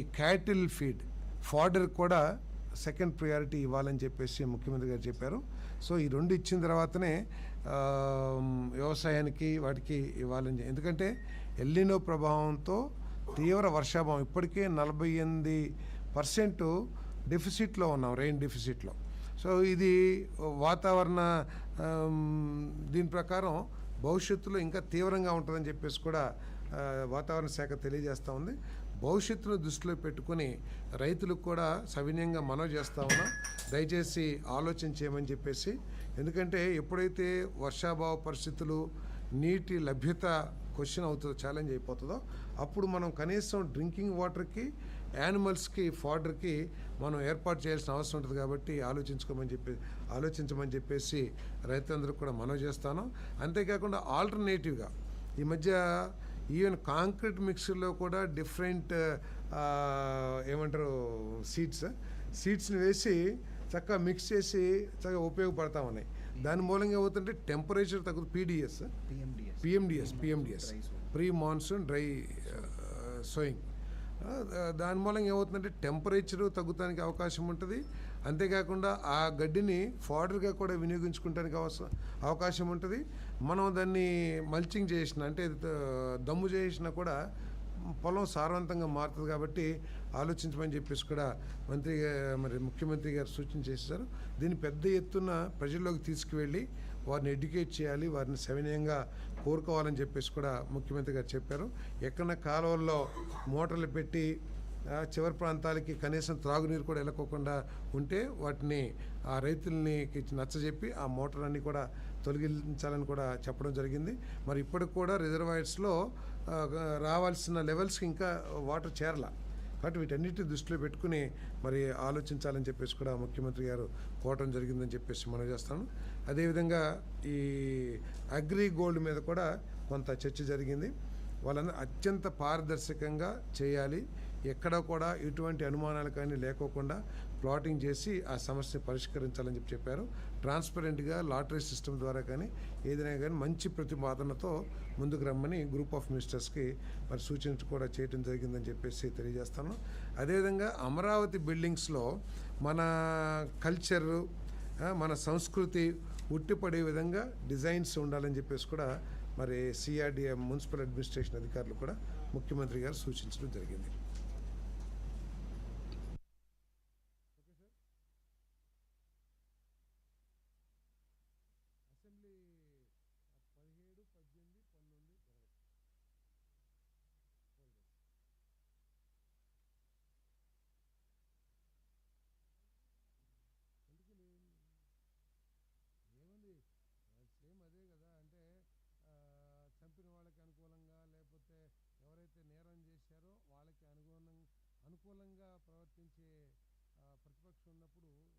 ఈ cattle feed fodder కూడా second priority ఇవ్వాలని చెప్పేసి ముఖ్యమంత్రి గారు చెప్పారు. సో ఈ రెండు ఇచ్చిన తర్వాతనే వ్యవసాయానికి వాటికి ఇవ్వాలని. ఎందుకంటే ఎల్నినో ప్రభావంతో తీవ్ర వర్షాభావం ఇప్పటికే 48% డెఫిసిట్లో ఉన్నాం, రెయిన్ డెఫిసిట్లో. సో ఇది వాతావరణ దీని ప్రకారం భవిష్యత్తులో ఇంకా తీవ్రంగా ఉంటుందని చెప్పేసి కూడా వాతావరణ శాఖ తెలియజేస్తూ ఉంది. భవిష్యత్తును దృష్టిలో పెట్టుకుని రైతులకు కూడా సవినయంగా మనవి చేస్తూ ఉన్నాం, దయచేసి ఆలోచన చేయమని చెప్పేసి. ఎందుకంటే ఎప్పుడైతే వర్షాభావ పరిస్థితులు, నీటి లభ్యత క్వశ్చన్ అవుతుందో, ఛాలెంజ్ అయిపోతుందో, అప్పుడు మనం కనీసం డ్రింకింగ్ వాటర్కి, యానిమల్స్కి, ఫాడర్కి మనం ఏర్పాటు చేయాల్సిన అవసరం ఉంటుంది. కాబట్టి ఆలోచించమని చెప్పేసి రైతులందరూ కూడా మనవి చేస్తాను. అంతేకాకుండా ఆల్టర్నేటివ్గా ఈ మధ్య ఈవెన్ కాంక్రీట్ మిక్సర్లో కూడా డిఫరెంట్ ఏమంటారు సీడ్స్ని వేసి చక్కగా మిక్స్ చేసి చక్కగా ఉపయోగపడతా ఉన్నాయి. దాని మూలంగా ఏమవుతుంటే టెంపరేచర్ తగ్గుతుంది. PMDS pre monsoon dry sowing. దాని మూలంగా ఏమవుతుందంటే టెంపరేచరు తగ్గుతానికి అవకాశం ఉంటుంది. అంతేకాకుండా ఆ గడ్డిని ఫాడర్గా కూడా వినియోగించుకోవడానికి అవకాశం ఉంటుంది. మనం దాన్ని మల్చింగ్ చేసిన, అంటే దమ్ము చేసినా కూడా పొలం సారవంతంగా మారుతుంది. కాబట్టి ఆలోచించమని చెప్పేసి కూడా ముఖ్యమంత్రి గారు సూచన చేశారు. దీన్ని పెద్ద ఎత్తున ప్రజల్లోకి తీసుకువెళ్ళి వారిని ఎడ్యుకేట్ చేయాలి, వారిని సవినయంగా కోరుకోవాలని చెప్పేసి కూడా ముఖ్యమంత్రి గారు చెప్పారు. ఎక్కడన్నా కాలువల్లో మోటార్లు పెట్టి చివరి ప్రాంతాలకి కనీసం త్రాగునీరు కూడా వెళ్ళకోకుండా ఉంటే వాటిని ఆ రైతుల్ని నచ్చజెప్పి ఆ మోటార్లన్నీ కూడా తొలగించాలని కూడా చెప్పడం జరిగింది. మరి ఇప్పటికి కూడా రిజర్వాయర్స్లో రావాల్సిన లెవెల్స్కి ఇంకా వాటర్ చేరలా. కాబట్టి వీటన్నిటిని దృష్టిలో పెట్టుకుని మరి ఆలోచించాలని చెప్పేసి కూడా ముఖ్యమంత్రి గారు కోరటం జరిగిందని చెప్పేసి మనం చేస్తాను. అదేవిధంగా ఈ అగ్రి గోల్డ్ మీద కూడా కొంత చర్చ జరిగింది. వాళ్ళందరూ అత్యంత పారదర్శకంగా చేయాలి, ఎక్కడ కూడా ఎటువంటి అనుమానాలు కానీ లేకోకుండా ప్లాటింగ్ చేసి ఆ సమస్యను పరిష్కరించాలని చెప్పారు. ట్రాన్స్పరెంట్గా లాటరీ సిస్టమ్ ద్వారా కానీ ఏదైనా కానీ మంచి ప్రతిపాదనతో ముందుకు రమ్మని గ్రూప్ ఆఫ్ మినిస్టర్స్కి మరి సూచన కూడా చేయడం జరిగిందని చెప్పేసి తెలియజేస్తాను. అదేవిధంగా అమరావతి బిల్డింగ్స్లో మన కల్చరు, మన సంస్కృతి ఉట్టిపడే విధంగా డిజైన్స్ ఉండాలని చెప్పేసి కూడా మరి సిఆర్డిఏ మున్సిపల్ అడ్మినిస్ట్రేషన్ అధికారులు కూడా ముఖ్యమంత్రి గారు సూచించడం జరిగింది. అసెంబ్లీ 17, 18, 19, 20 ఏముంది సేమ్ అదే కదా. అంటే చంపిన వాళ్ళకి అనుకూలంగా, లేకపోతే ఎవరైతే నేరం చేశారో వాళ్ళకి అనుకూలంగా ప్రవర్తించే ప్రతిపక్షం ఉన్నప్పుడు